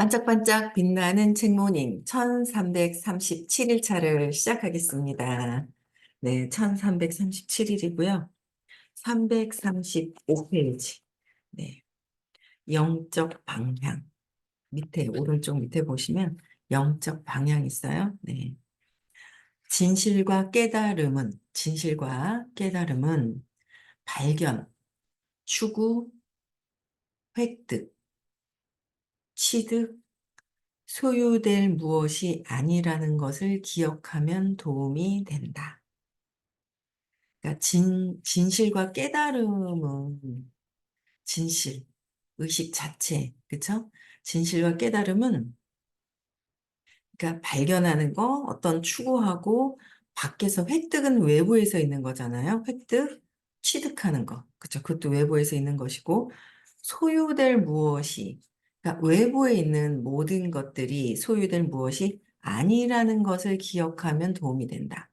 반짝반짝 빛나는 책모닝 1337일차를 시작하겠습니다. 네, 1337일이고요. 335페이지. 네, 영적 방향. 밑에, 오른쪽 밑에 보시면 영적 방향 있어요. 네. 진실과 깨달음은 발견, 추구, 획득, 취득, 소유될 무엇이 아니라는 것을 기억하면 도움이 된다. 그러니까 진실과 깨달음은 진실, 의식 자체, 그쵸? 진실과 깨달음은 그러니까 발견하는 거, 어떤 추구하고 밖에서 획득은 외부에서 있는 거잖아요. 획득, 취득하는 거, 그쵸? 그것도 외부에서 있는 것이고 소유될 무엇이, 그러니까 외부에 있는 모든 것들이 소유될 무엇이 아니라는 것을 기억하면 도움이 된다.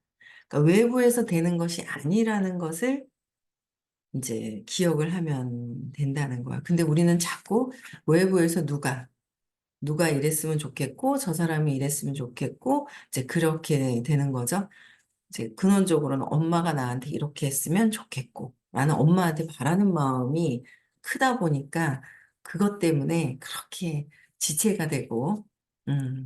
그러니까 외부에서 되는 것이 아니라는 것을 이제 기억을 하면 된다는 거야. 근데 우리는 자꾸 외부에서 누가 이랬으면 좋겠고, 저 사람이 이랬으면 좋겠고, 이제 그렇게 되는 거죠. 이제 근원적으로는 엄마가 나한테 이렇게 했으면 좋겠고, 나는 엄마한테 바라는 마음이 크다 보니까 그것 때문에 그렇게 지체가 되고,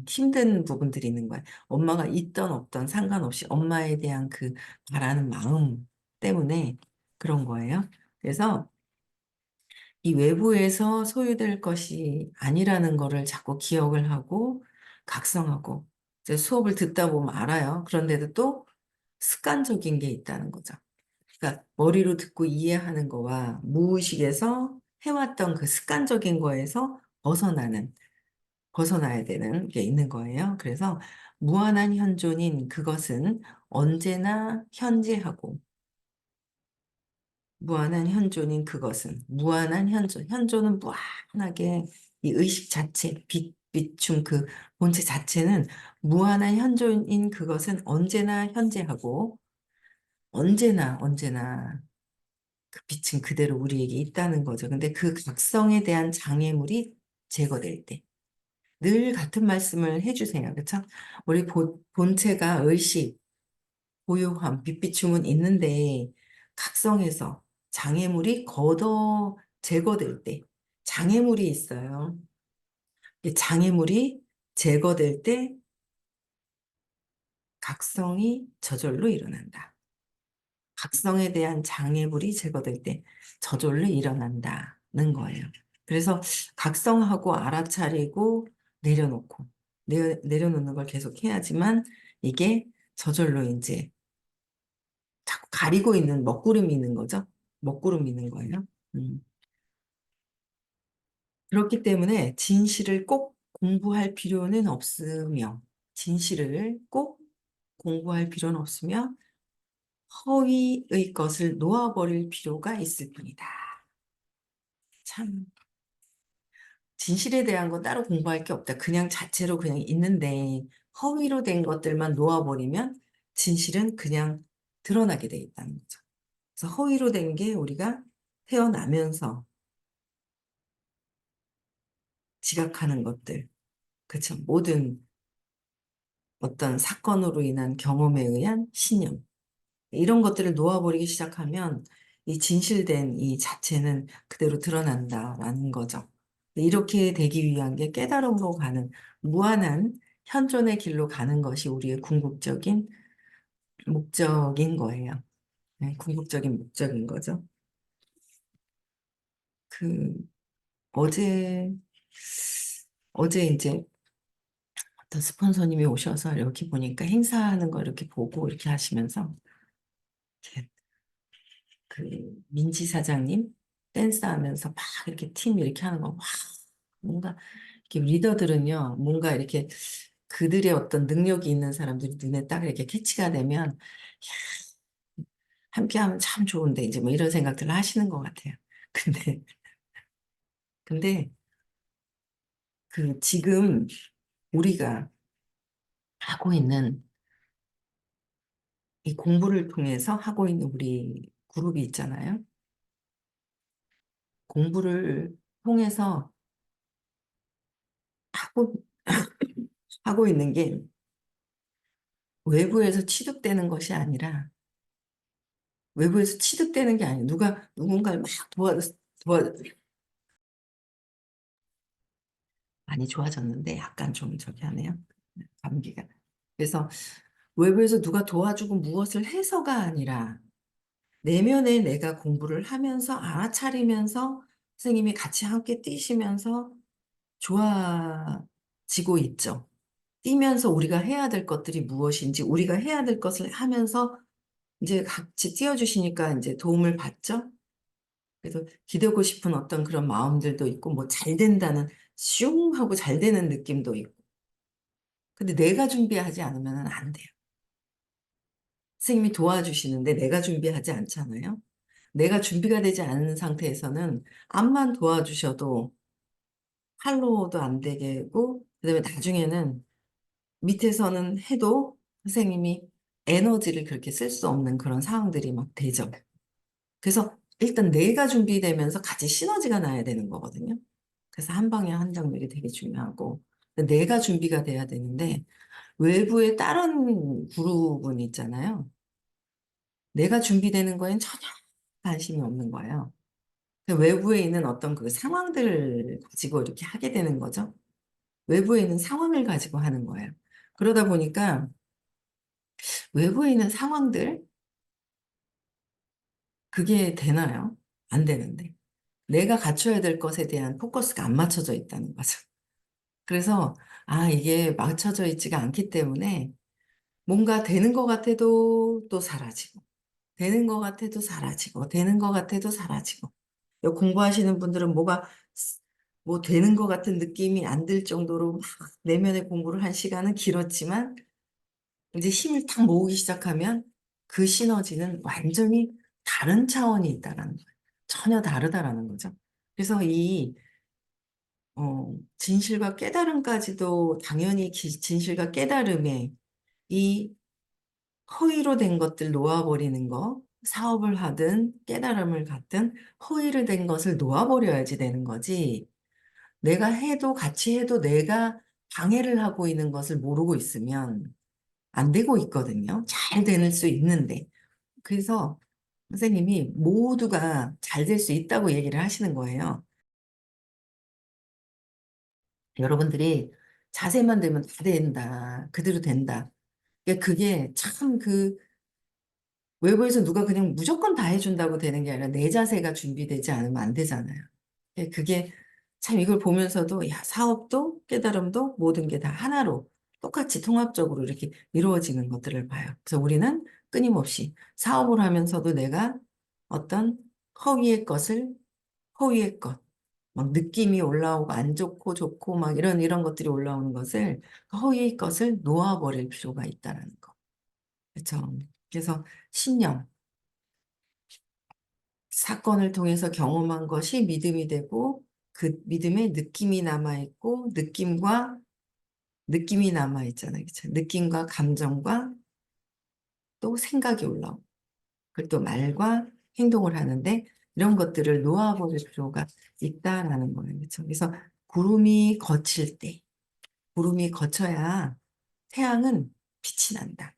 힘든 부분들이 있는 거야. 엄마가 있던 없던 상관없이 엄마에 대한 그 바라는 마음 때문에 그런 거예요. 그래서 이 외부에서 소유될 것이 아니라는 거를 자꾸 기억을 하고 각성하고 이제 수업을 듣다 보면 알아요. 그런데도 또 습관적인 게 있다는 거죠. 그러니까 머리로 듣고 이해하는 거와 무의식에서 해왔던 그 습관적인 거에서 벗어나야 되는 게 있는 거예요. 그래서 무한한 현존인 그것은 언제나 현재하고 무한한 현존인 그것은 무한한 현존은 무한하게 이 의식 자체 비춤 그 본체 자체는 무한한 현존인 그것은 언제나 현재하고 언제나 그 빛은 그대로 우리에게 있다는 거죠. 근데 그 각성에 대한 장애물이 제거될 때 늘 같은 말씀을 해주세요. 그렇죠? 우리 본체가 의식 고요함, 빛비춤은 있는데 각성해서 장애물이 걷어 제거될 때 장애물이 있어요. 이 장애물이 제거될 때 각성이 저절로 일어난다. 각성에 대한 장애물이 제거될 때 저절로 일어난다는 거예요. 그래서 각성하고 알아차리고 내려놓고 내려놓는 걸 계속 해야지만 이게 저절로 이제 자꾸 가리고 있는 먹구름이 있는 거죠. 먹구름이 있는 거예요. 음. 그렇기 때문에 진실을 꼭 공부할 필요는 없으며, 진실을 꼭 공부할 필요는 없으며, 허위의 것을 놓아버릴 필요가 있을 뿐이다. 참, 진실에 대한 건 따로 공부할 게 없다. 그냥 자체로 그냥 있는데, 허위로 된 것들만 놓아버리면 진실은 그냥 드러나게 돼 있다는 거죠. 그래서 허위로 된 게 우리가 태어나면서 지각하는 것들, 그쵸? 모든 어떤 사건으로 인한 경험에 의한 신념, 이런 것들을 놓아버리기 시작하면 이 진실된 이 자체는 그대로 드러난다라는 거죠. 이렇게 되기 위한 게 깨달음으로 가는 무한한 현존의 길로 가는 것이 우리의 궁극적인 목적인 거예요. 네, 궁극적인 목적인 거죠. 그, 어제, 어제 이제 어떤 스폰서님이 오셔서 이렇게 보니까 행사하는 거 이렇게 보고 이렇게 하시면서 이렇게 그 민지 사장님 댄스 하면서 막 이렇게 팀 이렇게 하는 거, 와, 뭔가 이렇게 리더들은요, 뭔가 이렇게 그들의 어떤 능력이 있는 사람들이 눈에 딱 이렇게 캐치가 되면, 야, 함께 하면 참 좋은데, 이제 뭐 이런 생각들을 하시는 것 같아요. 근데, 근데 그 지금 우리가 하고 있는 이 공부를 통해서 하고 있는 우리 그룹이 있잖아요. 공부를 통해서 하고, 하고 있는 게 외부에서 취득되는 것이 아니라 외부에서 취득되는 게 아니에요. 누군가를 막 도와, 많이 좋아졌는데 약간 좀 저기 하네요. 감기가. 그래서 외부에서 누가 도와주고 무엇을 해서가 아니라 내면에 내가 공부를 하면서 알아차리면서 선생님이 같이 함께 뛰시면서 좋아지고 있죠. 뛰면서 우리가 해야 될 것들이 무엇인지 우리가 해야 될 것을 하면서 이제 같이 뛰어주시니까 이제 도움을 받죠. 그래서 기대고 싶은 어떤 그런 마음들도 있고 뭐 잘 된다는 슝 하고 잘 되는 느낌도 있고. 근데 내가 준비하지 않으면 안 돼요. 선생님이 도와주시는데 내가 준비하지 않잖아요. 내가 준비가 되지 않은 상태에서는 암만 도와주셔도 팔로우도 안 되겠고, 그다음에 나중에는 밑에서는 해도 선생님이 에너지를 그렇게 쓸 수 없는 그런 상황들이 막 되죠. 그래서 일단 내가 준비되면서 같이 시너지가 나야 되는 거거든요. 그래서 한 방향 한정력이 되게 중요하고, 내가 준비가 돼야 되는데, 외부의 다른 그룹은 있잖아요. 내가 준비되는 거엔 전혀 관심이 없는 거예요. 외부에 있는 어떤 그 상황들을 가지고 이렇게 하게 되는 거죠. 외부에 있는 상황을 가지고 하는 거예요. 그러다 보니까 외부에 있는 상황들, 그게 되나요? 안 되는데. 내가 갖춰야 될 것에 대한 포커스가 안 맞춰져 있다는 거죠. 그래서, 이게 맞춰져 있지가 않기 때문에 뭔가 되는 것 같아도 또 사라지고, 되는 것 같아도 사라지고, 되는 것 같아도 사라지고. 공부하시는 분들은 뭐 되는 것 같은 느낌이 안 들 정도로 막 내면의 공부를 한 시간은 길었지만 이제 힘을 탁 모으기 시작하면 그 시너지는 완전히 다른 차원이 있다라는 거예요. 전혀 다르다라는 거죠. 그래서 진실과 깨달음까지도 당연히 진실과 깨달음에 이 허위로 된 것들 놓아버리는 거, 사업을 하든 깨달음을 갖든 허위로 된 것을 놓아버려야지 되는 거지. 내가 해도 같이 해도 내가 방해를 하고 있는 것을 모르고 있으면 안 되고 있거든요. 잘 될 수 있는데. 그래서 선생님이 모두가 잘 될 수 있다고 얘기를 하시는 거예요. 여러분들이 자세만 되면 다 된다. 그대로 된다. 그게 참 외부에서 누가 그냥 무조건 다 해준다고 되는 게 아니라 내 자세가 준비되지 않으면 안 되잖아요. 그게 참 이걸 보면서도 야, 사업도 깨달음도 모든 게 다 하나로 똑같이 통합적으로 이렇게 이루어지는 것들을 봐요. 그래서 우리는 끊임없이 사업을 하면서도 내가 어떤 허위의 것을 허위의 것, 막 느낌이 올라오고 안 좋고 좋고 막 이런 것들이 올라오는 것을 그 허위의 것을 놓아버릴 필요가 있다라는 거. 그렇죠. 그래서 신념, 사건을 통해서 경험한 것이 믿음이 되고 그 믿음에 느낌이 남아있고 느낌이 남아있잖아요. 그쵸? 느낌과 감정과 또 생각이 올라오고 그리고 또 말과 행동을 하는데 이런 것들을 놓아버릴 필요가 있다라는 거예요. 그렇죠? 그래서 구름이 거칠 때 구름이 거쳐야 태양은 빛이 난다.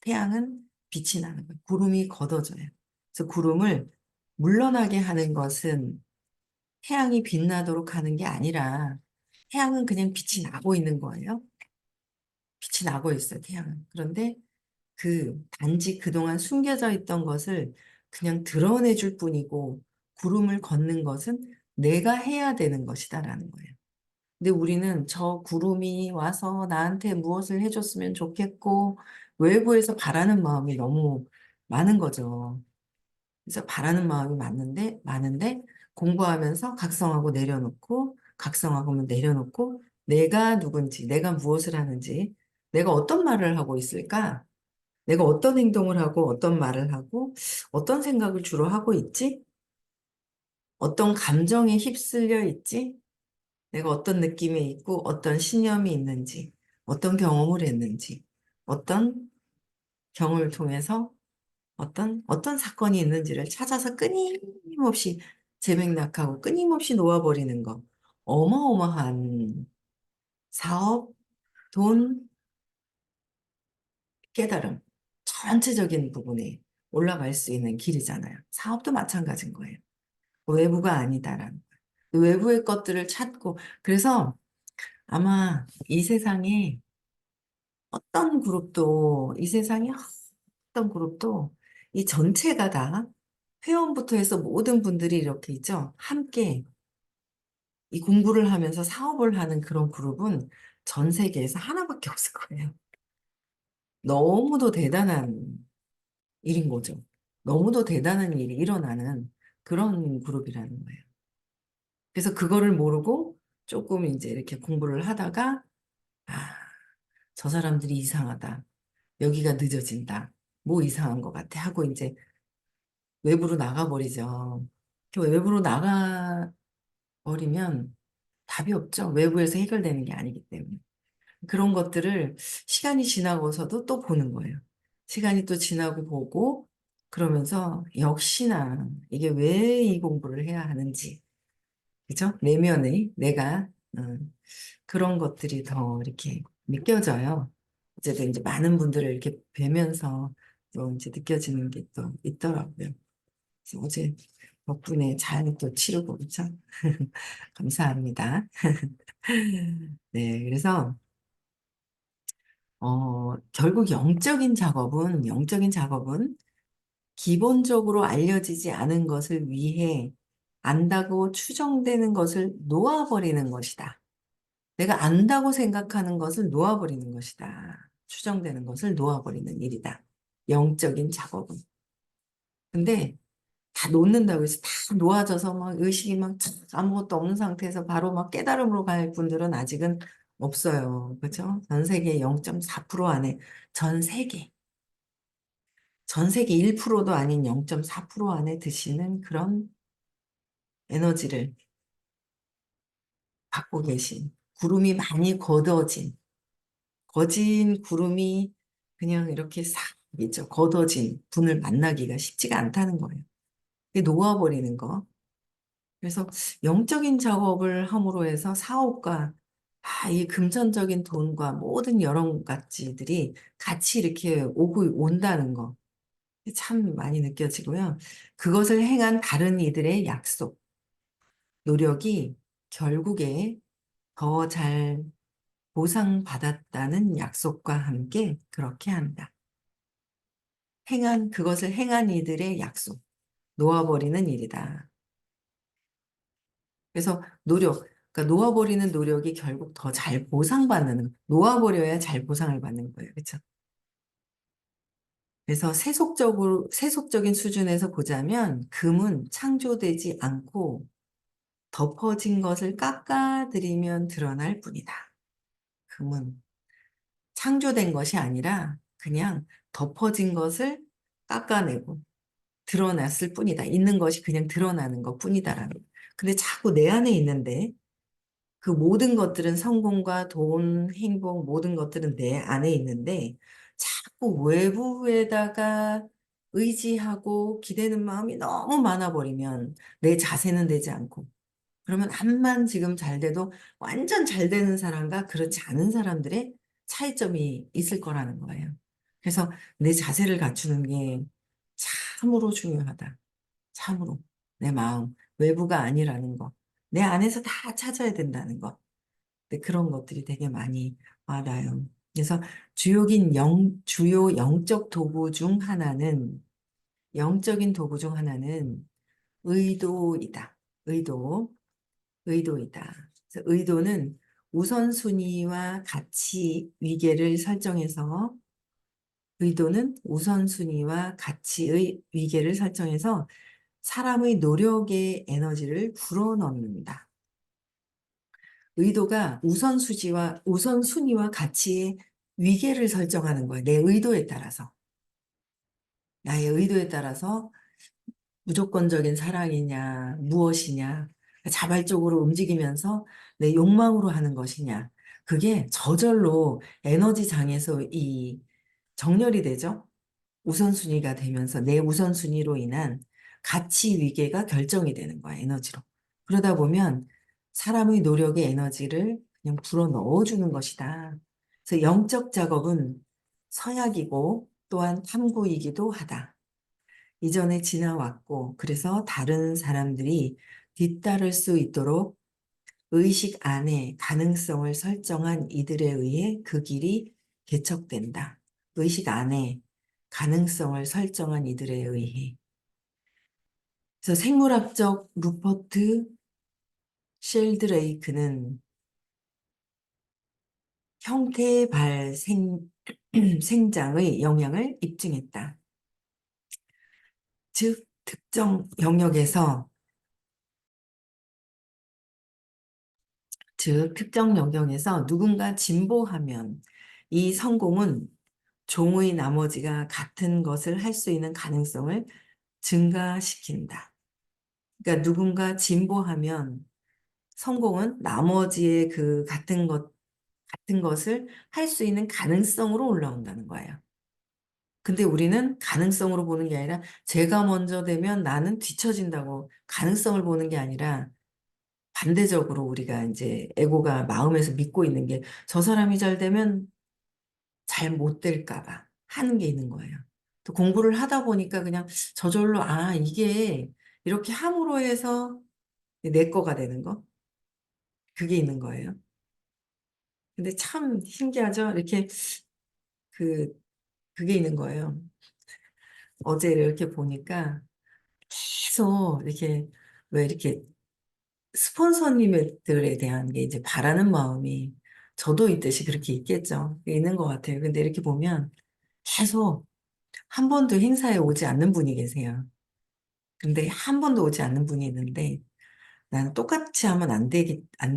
태양은 빛이 나는 거예요. 구름이 걷어져요. 그래서 구름을 물러나게 하는 것은 태양이 빛나도록 하는 게 아니라 태양은 그냥 빛이 나고 있는 거예요. 빛이 나고 있어요, 태양은. 그런데 단지 그동안 숨겨져 있던 것을 그냥 드러내 줄 뿐이고 구름을 걷는 것은 내가 해야 되는 것이다라는 거예요. 근데 우리는 저 구름이 와서 나한테 무엇을 해줬으면 좋겠고 외부에서 바라는 마음이 너무 많은 거죠. 그래서 바라는 마음이 많은데 공부하면서 각성하고 내려놓고 각성하고 내려놓고 내가 누군지, 내가 무엇을 하는지, 내가 어떤 말을 하고 있을까? 내가 어떤 행동을 하고 어떤 말을 하고 어떤 생각을 주로 하고 있지? 어떤 감정에 휩쓸려 있지? 내가 어떤 느낌이 있고 어떤 신념이 있는지, 어떤 경험을 했는지, 어떤 경험을 통해서 어떤 사건이 있는지를 찾아서 끊임없이 재맥락하고 끊임없이 놓아버리는 거. 어마어마한 사업, 돈, 깨달음. 전체적인 부분에 올라갈 수 있는 길이잖아요. 사업도 마찬가지인 거예요. 외부가 아니다라는 거예요. 그 외부의 것들을 찾고, 그래서 아마 이 세상에 어떤 그룹도, 이 세상에 어떤 그룹도 이 전체가 다 회원부터 해서 모든 분들이 이렇게 있죠. 함께 이 공부를 하면서 사업을 하는 그런 그룹은 전 세계에서 하나밖에 없을 거예요. 너무도 대단한 일인 거죠. 너무도 대단한 일이 일어나는 그런 그룹이라는 거예요. 그래서 그거를 모르고 조금 이제 이렇게 공부를 하다가, 아, 저 사람들이 이상하다. 여기가 늦어진다. 뭐 이상한 것 같아. 하고 이제 외부로 나가버리죠. 그 외부로 나가버리면 답이 없죠. 외부에서 해결되는 게 아니기 때문에. 그런 것들을 시간이 지나고서도 또 보는 거예요. 시간이 또 지나고 보고 그러면서 역시나 이게 왜 이 공부를 해야 하는지, 그죠? 내면의 내가 그런 것들이 더 이렇게 느껴져요. 어쨌든 이제 많은 분들을 이렇게 뵈면서 또 이제 느껴지는 게 또 있더라고요. 그래서 어제 덕분에 잘 또 치르고 그죠? 감사합니다. 네, 그래서 결국 영적인 작업은 기본적으로 알려지지 않은 것을 위해 안다고 추정되는 것을 놓아버리는 것이다. 내가 안다고 생각하는 것을 놓아버리는 것이다. 추정되는 것을 놓아버리는 일이다. 영적인 작업은. 근데 다 놓는다고 해서 다 놓아져서 막 의식이 막 아무것도 없는 상태에서 바로 막 깨달음으로 갈 분들은 아직은 없어요. 그렇죠? 전 세계 0.4% 안에 전 세계 전 세계 1%도 아닌 0.4% 안에 드시는 그런 에너지를 갖고 계신 구름이 많이 거진 구름이 그냥 이렇게 싹 있죠. 걷어진 분을 만나기가 쉽지가 않다는 거예요. 이게 놓아버리는 거. 그래서 영적인 작업을 함으로 해서 사업과 이 금전적인 돈과 모든 여러 가지들이 같이 이렇게 오고 온다는 거. 참 많이 느껴지고요. 그것을 행한 다른 이들의 약속, 노력이 결국에 더 잘 보상받았다는 약속과 함께 그렇게 한다. 그것을 행한 이들의 약속, 놓아버리는 일이다. 그래서 그러니까 놓아버리는 노력이 결국 더 잘 놓아버려야 잘 보상을 받는 거예요. 그렇죠? 그래서 세속적인 수준에서 보자면 금은 창조되지 않고 덮어진 것을 깎아들이면 드러날 뿐이다. 금은 창조된 것이 아니라 그냥 덮어진 것을 깎아내고 드러났을 뿐이다. 있는 것이 그냥 드러나는 것 뿐이다라는. 근데 자꾸 내 안에 있는데 그 모든 것들은 성공과 돈, 행복, 모든 것들은 내 안에 있는데 자꾸 외부에다가 의지하고 기대는 마음이 너무 많아 버리면 내 자세는 되지 않고 그러면 암만 지금 잘 돼도 완전 잘 되는 사람과 그렇지 않은 사람들의 차이점이 있을 거라는 거예요. 그래서 내 자세를 갖추는 게 참으로 중요하다. 참으로. 내 마음, 외부가 아니라는 거. 내 안에서 다 찾아야 된다는 거. 근데 그런 것들이 되게 많이 와닿아요. 그래서 주요 영적 도구 중 하나는, 영적인 도구 중 하나는 의도이다. 의도. 의도이다. 그래서 의도는 우선순위와 가치 위계를 설정해서 의도는 우선순위와 가치의 위계를 설정해서 사람의 노력의 에너지를 불어넣는다. 의도가 우선순위와 가치의 위계를 설정하는 거야. 내 의도에 따라서. 나의 의도에 따라서 무조건적인 사랑이냐, 무엇이냐, 자발적으로 움직이면서 내 욕망으로 하는 것이냐. 그게 저절로 에너지장에서 이 정렬이 되죠. 우선순위가 되면서 내 우선순위로 인한 가치 위계가 결정이 되는 거야, 에너지로. 그러다 보면 사람의 노력의 에너지를 그냥 불어 넣어주는 것이다. 그래서 영적 작업은 서약이고 또한 탐구이기도 하다. 이전에 지나왔고, 그래서 다른 사람들이 뒤따를 수 있도록 의식 안에 가능성을 설정한 이들에 의해 그 길이 개척된다. 의식 안에 가능성을 설정한 이들에 의해. 그래서 생물학적 루퍼트 쉘드레이크는 형태의 생장의 영향을 입증했다. 즉, 특정 영역에서 누군가 진보하면 이 성공은 종의 나머지가 같은 것을 할 수 있는 가능성을 증가시킨다. 그러니까 누군가 진보하면 성공은 나머지의 그 같은 것을 할 수 있는 가능성으로 올라온다는 거예요. 근데 우리는 가능성으로 보는 게 아니라 제가 먼저 되면 나는 뒤처진다고 가능성을 보는 게 아니라 반대적으로 우리가 이제 에고가 마음에서 믿고 있는 게 저 사람이 잘 되면 잘 못 될까 봐 하는 게 있는 거예요. 또 공부를 하다 보니까 그냥 저절로 이게 이렇게 함으로 해서 내 거가 되는 거 그게 있는 거예요. 근데 참 신기하죠? 이렇게 그 그게 있는 거예요. 어제 이렇게 보니까 계속 이렇게 왜 이렇게 스폰서님들에 대한 게 이제 바라는 마음이 저도 있듯이 그렇게 있겠죠. 있는 것 같아요. 근데 이렇게 보면 계속 한 번도 행사에 오지 않는 분이 계세요. 근데 한 번도 오지 않는 분이 있는데 나는 똑같이 하면 안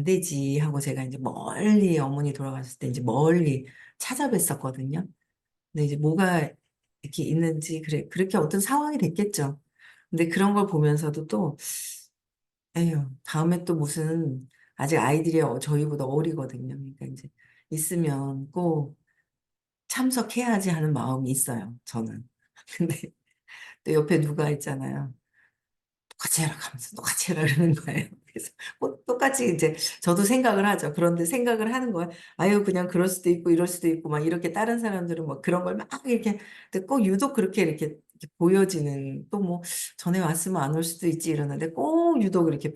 되지 하고 제가 이제 멀리 어머니 돌아가셨을 때 이제 멀리 찾아뵀었거든요. 근데 이제 뭐가 이렇게 있는지 그렇게 어떤 상황이 됐겠죠. 근데 그런 걸 보면서도 또 에휴, 다음에 또 무슨, 아직 아이들이 저희보다 어리거든요. 그러니까 이제 있으면 꼭 참석해야지 하는 마음이 있어요, 저는. 근데 또 옆에 누가 있잖아요. 똑같이 해라 하면서 똑같이 해라 그러는 거예요. 그래서 꼭 똑같이 이제 저도 생각을 하죠. 그런데 생각을 하는 거예요. 아유, 그냥 그럴 수도 있고 이럴 수도 있고 막 이렇게 다른 사람들은 뭐 그런 걸 막 이렇게 근데 꼭 유독 그렇게 이렇게 보여지는 또 뭐 전에 왔으면 안 올 수도 있지 이러는데 꼭 유독 이렇게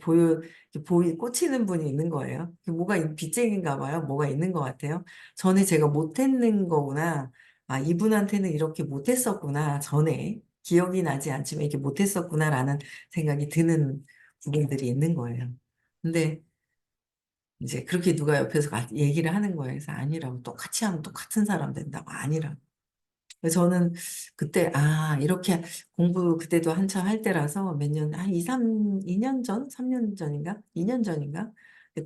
꽂히는 분이 있는 거예요. 뭐가 빚쟁인가 봐요. 뭐가 있는 것 같아요. 전에 제가 못했는 거구나. 이분한테는 이렇게 못했었구나. 전에 기억이 나지 않지만 이렇게 못했었구나라는 생각이 드는 부분들이 있는 거예요. 근데 이제 그렇게 누가 옆에서 얘기를 하는 거예요. 그래서 아니라고 똑같이 하면 똑같은 사람 된다고 아니라고. 그래서 저는 그때 이렇게 공부 그때도 한참 할 때라서 몇 년, 한 2년 전? 3년 전인가? 2년 전인가? 이제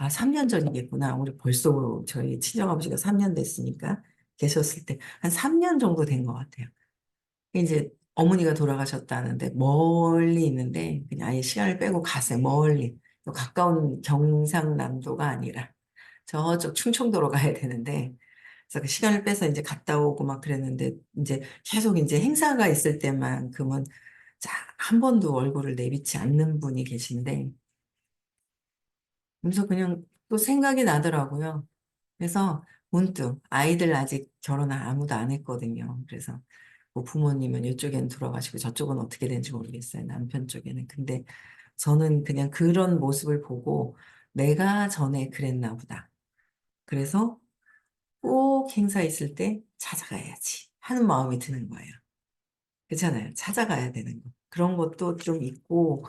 3년 전이겠구나. 우리 벌써 저희 친정아버지가 3년 됐으니까 계셨을 때 한 3년 정도 된 것 같아요. 이제 어머니가 돌아가셨다는데 멀리 있는데 그냥 아예 시간을 빼고 갔어요. 멀리. 또 가까운 경상남도가 아니라 저쪽 충청도로 가야 되는데 그래서 그 시간을 빼서 이제 갔다 오고 막 그랬는데 이제 계속 이제 행사가 있을 때만큼은 한 번도 얼굴을 내비치 않는 분이 계신데 그래서 그냥 또 생각이 나더라고요. 그래서 문득 아이들 아직 결혼 아무도 안 했거든요. 그래서 뭐 부모님은 이쪽에는 돌아가시고 저쪽은 어떻게 되는지 모르겠어요. 남편 쪽에는. 근데 저는 그냥 그런 모습을 보고 내가 전에 그랬나 보다. 그래서 꼭 행사 있을 때 찾아가야지 하는 마음이 드는 거예요. 그렇잖아요. 찾아가야 되는 거. 그런 것도 좀 있고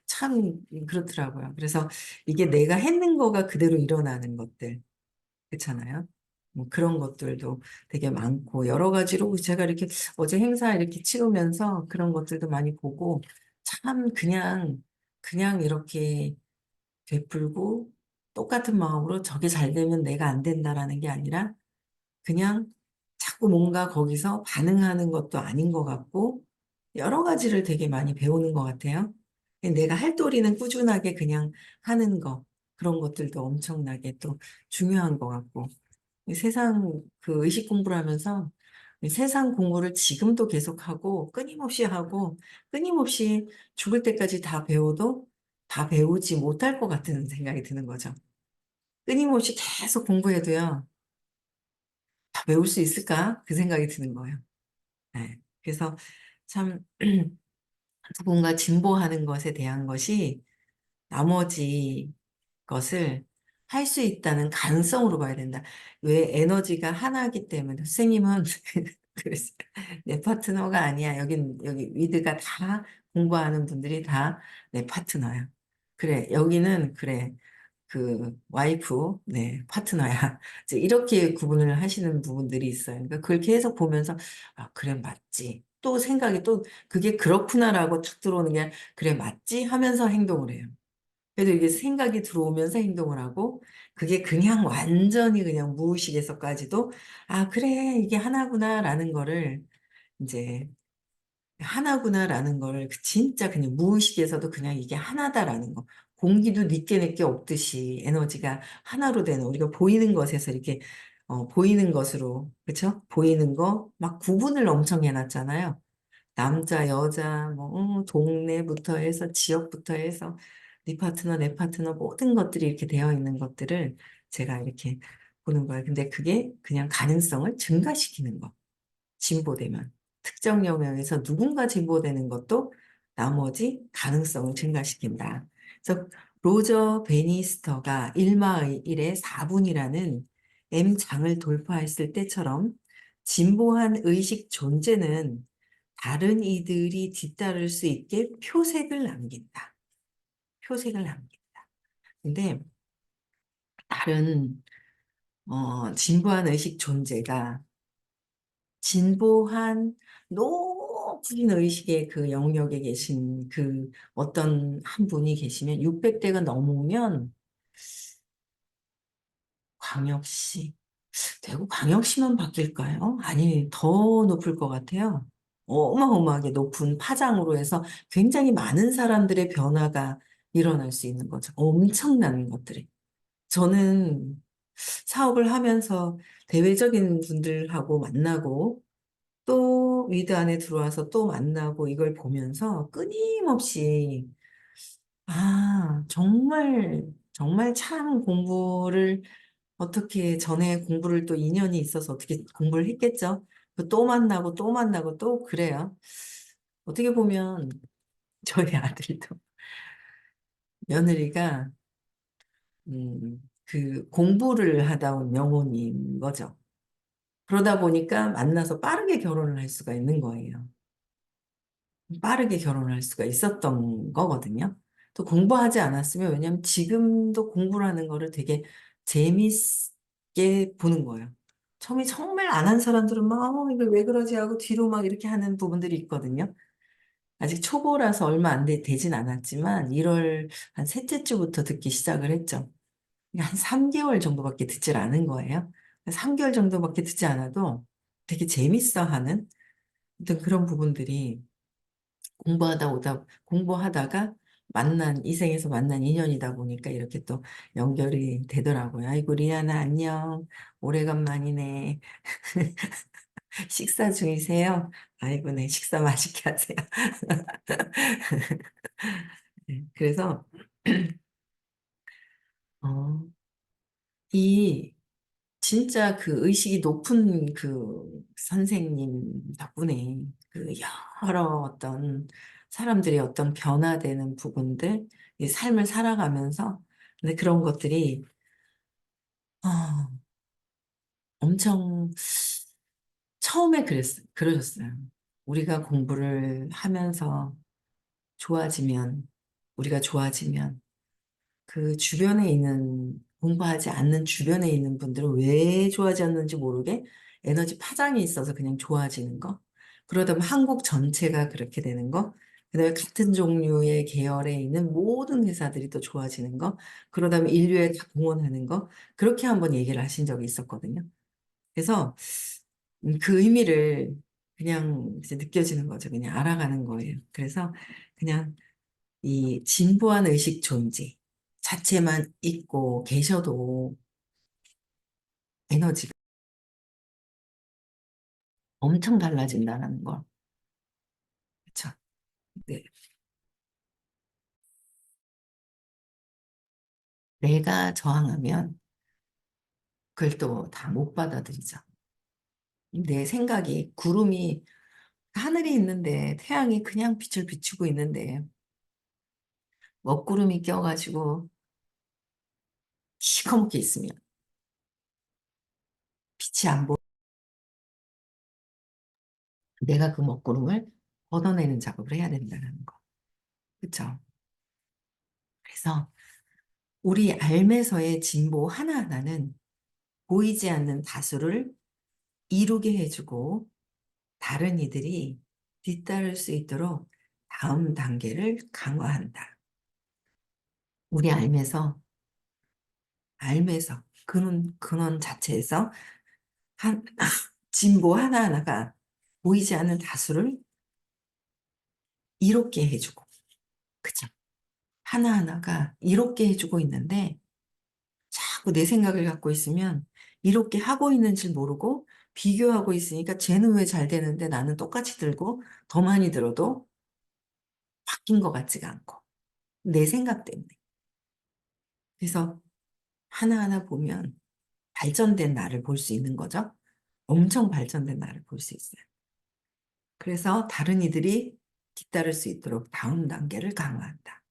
참 그렇더라고요. 그래서 이게 내가 했는 거가 그대로 일어나는 것들. 그렇잖아요. 뭐 그런 것들도 되게 많고 여러 가지로 제가 이렇게 어제 행사 이렇게 치르면서 그런 것들도 많이 보고 참 그냥 이렇게 베풀고 똑같은 마음으로 저게 잘 되면 내가 안 된다라는 게 아니라 그냥 자꾸 뭔가 거기서 반응하는 것도 아닌 것 같고 여러 가지를 되게 많이 배우는 것 같아요. 내가 할 도리는 꾸준하게 그냥 하는 거 그런 것들도 엄청나게 또 중요한 것 같고 이 세상 그 의식 공부를 하면서 이 세상 공부를 지금도 계속하고 끊임없이 죽을 때까지 다 배워도 다 배우지 못할 것 같은 생각이 드는 거죠. 끊임없이 계속 공부해도요, 다 외울 수 있을까? 그 생각이 드는 거예요. 네. 그래서 참, 누군가 진보하는 것에 대한 것이 나머지 것을 할 수 있다는 가능성으로 봐야 된다. 왜 에너지가 하나이기 때문에 선생님은 그랬어요. 내 파트너가 아니야. 여기 위드가 다 공부하는 분들이 다 내 파트너야. 그래, 여기는 그래. 그 와이프, 네, 파트너야. 이제 이렇게 구분을 하시는 부분들이 있어요. 그러니까 그걸 계속 보면서 아, 그래 맞지. 또 생각이 또 그게 그렇구나라고 탁 들어오는 게 그래 맞지 하면서 행동을 해요. 그래도 이게 생각이 들어오면서 행동을 하고 그게 그냥 완전히 그냥 무의식에서까지도 아, 그래 이게 하나구나라는 거를 이제 하나구나라는 거를 진짜 그냥 무의식에서도 그냥 이게 하나다라는 거. 공기도 내게 없듯이 에너지가 하나로 되는 우리가 보이는 것에서 이렇게 보이는 것으로 그렇죠? 보이는 거 막 구분을 엄청 해놨잖아요. 남자, 여자, 뭐 동네부터 해서 지역부터 해서 네 파트너, 내 파트너 모든 것들이 이렇게 되어 있는 것들을 제가 이렇게 보는 거예요. 근데 그게 그냥 가능성을 증가시키는 거. 진보되면 특정 영역에서 누군가 진보되는 것도 나머지 가능성을 증가시킨다. 그래서 로저 베니스터가 1마의 1의 4분이라는 M장을 돌파했을 때처럼 진보한 의식 존재는 다른 이들이 뒤따를 수 있게 표색을 남긴다. 표색을 남긴다. 근데 다른 진보한 의식 존재가 진보한 높은 의식의 그 영역에 계신 그 어떤 한 분이 계시면 600대가 넘으면 광역시, 대구 광역시만 바뀔까요? 아니, 더 높을 것 같아요. 어마어마하게 높은 파장으로 해서 굉장히 많은 사람들의 변화가 일어날 수 있는 거죠. 엄청난 것들이. 저는 사업을 하면서 대외적인 분들하고 만나고 또 위드 안에 들어와서 또 만나고 이걸 보면서 끊임없이 아, 정말 참 공부를 어떻게 전에 공부를 또 인연이 있어서 어떻게 공부를 했겠죠? 또 만나고 또 만나고 또 그래요. 어떻게 보면 저희 아들도 며느리가 그 공부를 하다 온 영혼인 거죠. 그러다 보니까 만나서 빠르게 결혼을 할 수가 있는 거예요. 빠르게 결혼할 수가 있었던 거거든요. 또 공부하지 않았으면, 왜냐면 지금도 공부를 하는 거를 되게 재밌게 보는 거예요. 처음에 정말 안 한 사람들은 막, 이걸 왜 그러지 하고 뒤로 막 이렇게 하는 부분들이 있거든요. 아직 초보라서 얼마 되진 않았지만, 1월 한 셋째 주부터 듣기 시작을 했죠. 그러니까 한 3개월 정도밖에 듣질 않은 거예요. 3개월 정도밖에 듣지 않아도 되게 재밌어 하는 어떤 그런 부분들이 공부하다가 이생에서 만난 인연이다 보니까 이렇게 또 연결이 되더라고요. 아이고, 리아나, 안녕. 오래간만이네. 식사 중이세요? 아이고, 네, 식사 맛있게 하세요. 네, 그래서, 어, 이, 진짜 그 의식이 높은 그 선생님 덕분에 그 여러 어떤 사람들이 어떤 변화되는 부분들, 이 삶을 살아가면서 근데 그런 것들이 어, 엄청 처음에 그러셨어요. 우리가 공부를 하면서 좋아지면 우리가 좋아지면 그 주변에 있는 공부하지 않는 주변에 있는 분들은 왜 좋아졌는지 모르게 에너지 파장이 있어서 그냥 좋아지는 거. 그러다 보면 한국 전체가 그렇게 되는 거. 그다음에 같은 종류의 계열에 있는 모든 회사들이 또 좋아지는 거. 그러다 보면 인류에 다 공헌하는 거. 그렇게 한번 얘기를 하신 적이 있었거든요. 그래서 그 의미를 그냥 이제 느껴지는 거죠. 그냥 알아가는 거예요. 그래서 그냥 이 진보한 의식 존재 자체만 있고 계셔도 에너지가 엄청 달라진다는 걸. 그렇죠? 네. 내가 저항하면 그걸 또 다 못 받아들이죠. 내 생각이 구름이 하늘이 있는데 태양이 그냥 빛을 비추고 있는데 먹구름이 껴가지고 시커멓게 있으면 빛이 안 보여. 내가 그 먹구름을 걷어내는 작업을 해야 된다는 거. 그렇죠? 그래서 우리 삶에서의 진보 하나하나는 보이지 않는 다수를 이루게 해주고 다른 이들이 뒤따를 수 있도록 다음 단계를 강화한다. 우리 삶에서 근원 자체에서 한 진보 하나하나가 보이지 않는 다수를 이롭게 해주고, 그죠? 하나하나가 이롭게 해주고 있는데 자꾸 내 생각을 갖고 있으면 이롭게 하고 있는지 모르고 비교하고 있으니까 쟤는 왜 잘 되는데 나는 똑같이 들고 더 많이 들어도 바뀐 것 같지가 않고 내 생각 때문에. 그래서 하나하나 보면 발전된 나를 볼 수 있는 거죠. 엄청 발전된 나를 볼 수 있어요. 그래서 다른 이들이 뒤따를 수 있도록 다음 단계를 강화한다.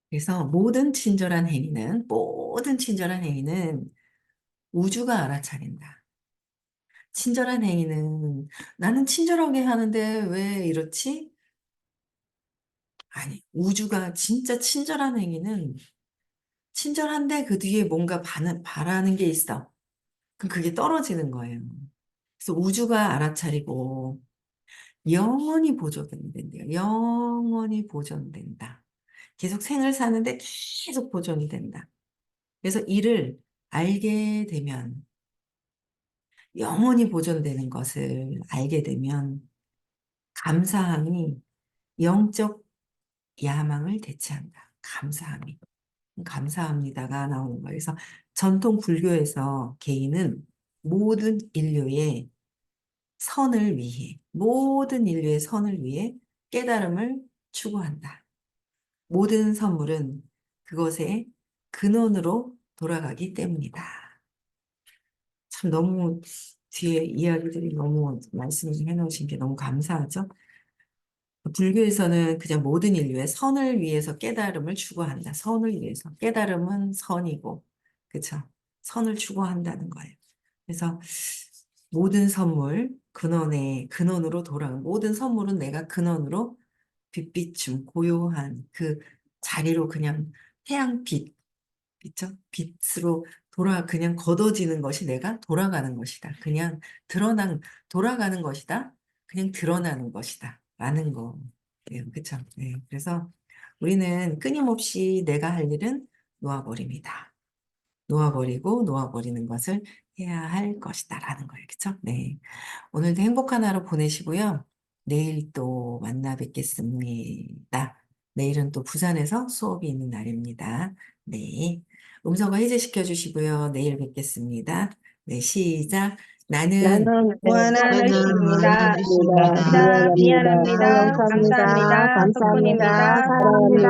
그래서 모든 친절한 행위는 우주가 알아차린다. 친절한 행위는 나는 친절하게 하는데 왜 이렇지? 아니, 우주가 진짜 친절한 행위는 친절한데 그 뒤에 뭔가 바라는 게 있어. 그럼 그게 떨어지는 거예요. 그래서 우주가 알아차리고 영원히 보존된대요. 영원히 보존된다. 계속 생을 사는데 계속 보존이 된다. 그래서 이를 알게 되면 영원히 보존되는 것을 알게 되면 감사함이 영적 야망을 대체한다. 감사함이. 감사합니다가 나오는 거예요. 그래서 전통 불교에서 개인은 모든 인류의 모든 인류의 선을 위해 깨달음을 추구한다. 모든 선물은 그것의 근원으로 돌아가기 때문이다. 참 너무 뒤에 이야기들이 너무 말씀을 해놓으신 게 너무 감사하죠. 불교에서는 그냥 모든 인류의 선을 위해서 깨달음을 추구한다. 선을 위해서. 깨달음은 선이고, 그쵸? 선을 추구한다는 거예요. 그래서 모든 선물, 근원으로 돌아가는 모든 선물은 내가 근원으로 빛비춤, 고요한 그 자리로 그냥 태양빛, 그쵸? 빛으로 그냥 걷어지는 것이 내가 돌아가는 것이다. 그냥 돌아가는 것이다. 그냥 드러나는 것이다. 라는 거. 네, 그쵸? 네. 그래서 우리는 끊임없이 내가 할 일은 놓아버립니다. 놓아버리는 것을 해야 할 것이다. 라는 거예요. 그쵸? 네. 오늘도 행복한 하루 보내시고요. 내일 또 만나 뵙겠습니다. 내일은 또 부산에서 수업이 있는 날입니다. 네. 음성어 해제시켜 주시고요. 내일 뵙겠습니다. 네, 시작. 나는 나는 나는 무한하겠습니다. 무한하겠습니다. 미안합니다. 미안합니다. 감사합니다. 감사합니다. 덕분입니다. 사랑합니다.